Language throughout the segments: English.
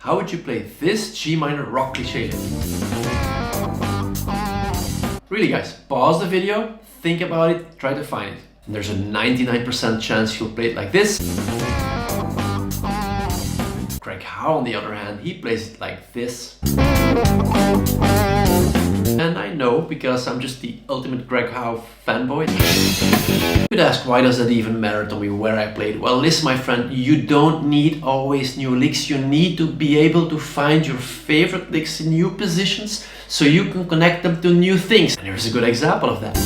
How would you play this G minor rock cliche lick? Really guys, pause the video, think about it, try to find it. And there's a 99% chance you'll play it like this. Greg Howe on the other hand, he plays it like this. And I know, because I'm just the ultimate Greg Howe fanboy. You could ask, why does that even matter to me where I played? Well, listen my friend, you don't need always new licks. You need to be able to find your favorite licks in new positions so you can connect them to new things. And here's a good example of that.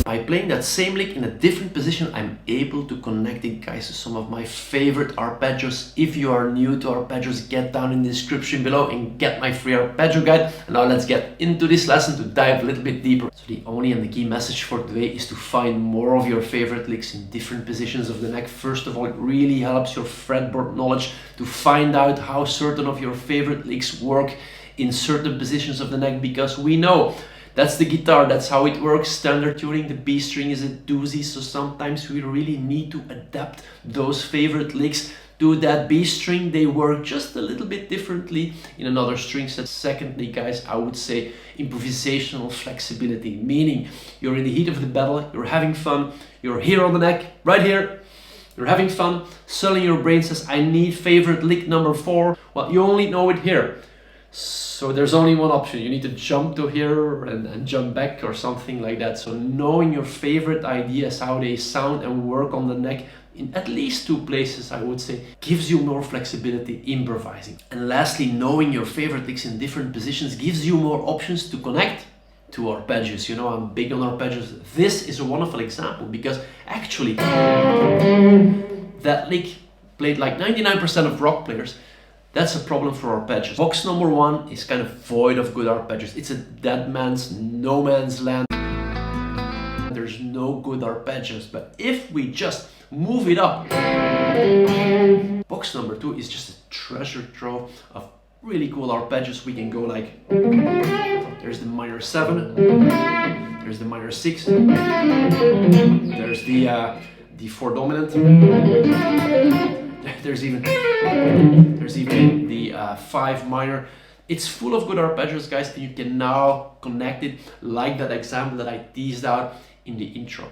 By playing that same lick in a different position, I'm able to connect it, guys, to some of my favorite arpeggios. If you are new to arpeggios, get down in the description below and get my free arpeggio guide. And now let's get into this lesson to dive a little bit deeper. So the only and the key message for today is to find more of your favorite licks in different positions of the neck. First of all, it really helps your fretboard knowledge to find out how certain of your favorite licks work in certain positions of the neck, because we know that's the guitar, that's how it works. Standard tuning, the B string is a doozy, so sometimes we really need to adapt those favorite licks to that B string. They work just a little bit differently in another string set. Secondly, guys, I would say improvisational flexibility, meaning you're in the heat of the battle, you're having fun, you're here on the neck, right here, you're having fun. Suddenly your brain says, I need favorite lick number 4. Well, you only know it here. So there's only one option. You need to jump to here and jump back or something like that. So knowing your favorite ideas, how they sound and work on the neck in at least 2 places, I would say, gives you more flexibility improvising. And lastly, knowing your favorite licks in different positions gives you more options to connect to arpeggios. You know, I'm big on arpeggios. This is a wonderful example because actually that lick played like 99% of rock players. That's a problem for arpeggios. Box number 1 is kind of void of good arpeggios. It's a dead man's, no man's land. There's no good arpeggios. But if we just move it up, box number 2 is just a treasure trove of really cool arpeggios. We can go like, there's the minor 7, there's the minor 6, there's the 4 dominant. There's even the 5 minor. It's full of good arpeggios, guys, and you can now connect it like that example that I teased out in the intro.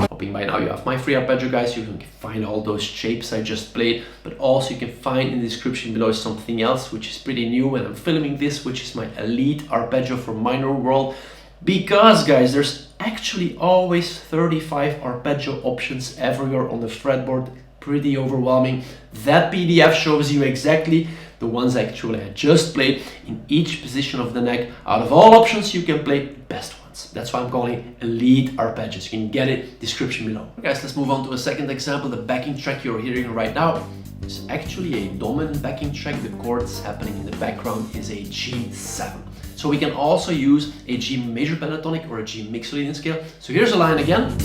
Hoping by now you have my free arpeggio, guys. You can find all those shapes I just played, but also you can find in the description below something else which is pretty new when I'm filming this, which is my elite arpeggio for minor world. Because guys, there's actually always 35 arpeggio options everywhere on the fretboard. Pretty overwhelming. That PDF shows you exactly the ones actually I just played in each position of the neck. Out of all options, you can play the best ones. That's why I'm calling it elite arpeggios. You can get it description below. Guys, let's move on to a second example. The backing track you're hearing right now is actually a dominant backing track. The chords happening in the background is a G7. So we can also use a G major pentatonic or a G mixolydian scale. So here's a line again.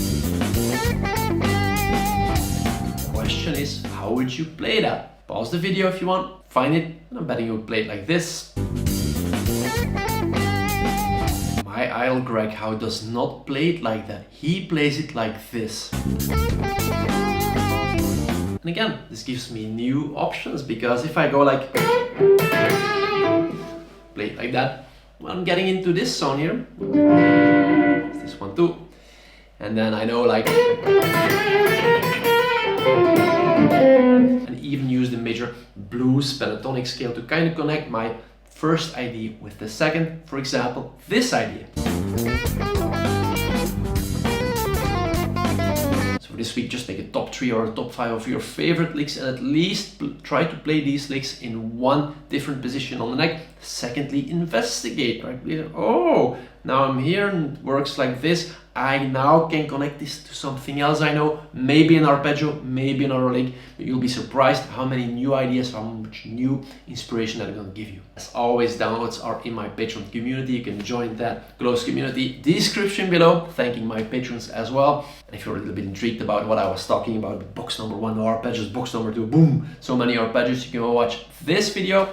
The question is, how would you play that? Pause the video if you want, find it, and I'm betting you would play it like this. My idol Greg Howe does not play it like that. He plays it like this. And again, this gives me new options, because if I go like, play it like that, well, I'm getting into this zone here. This one too. And then I know like, and even use the major blues pentatonic scale to kind of connect my first idea with the second. For example, this idea. This week, just make a top 3 or a top 5 of your favorite licks, and at least try to play these licks in 1 different position on the neck. Secondly, investigate, right? Oh, now I'm here and it works like this. I now can connect this to something else I know, maybe an arpeggio, maybe another lick. But you'll be surprised how many new ideas, how much new inspiration that I'm going to give you. As always, downloads are in my Patreon community. You can join that close community. Description below, thanking my patrons as well. And if you're a little bit intrigued about what I was talking about, box number 1, no arpeggios, box number 2, boom, so many arpeggios, you can watch this video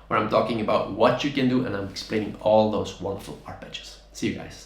where I'm talking about what you can do and I'm explaining all those wonderful arpeggios. See you guys.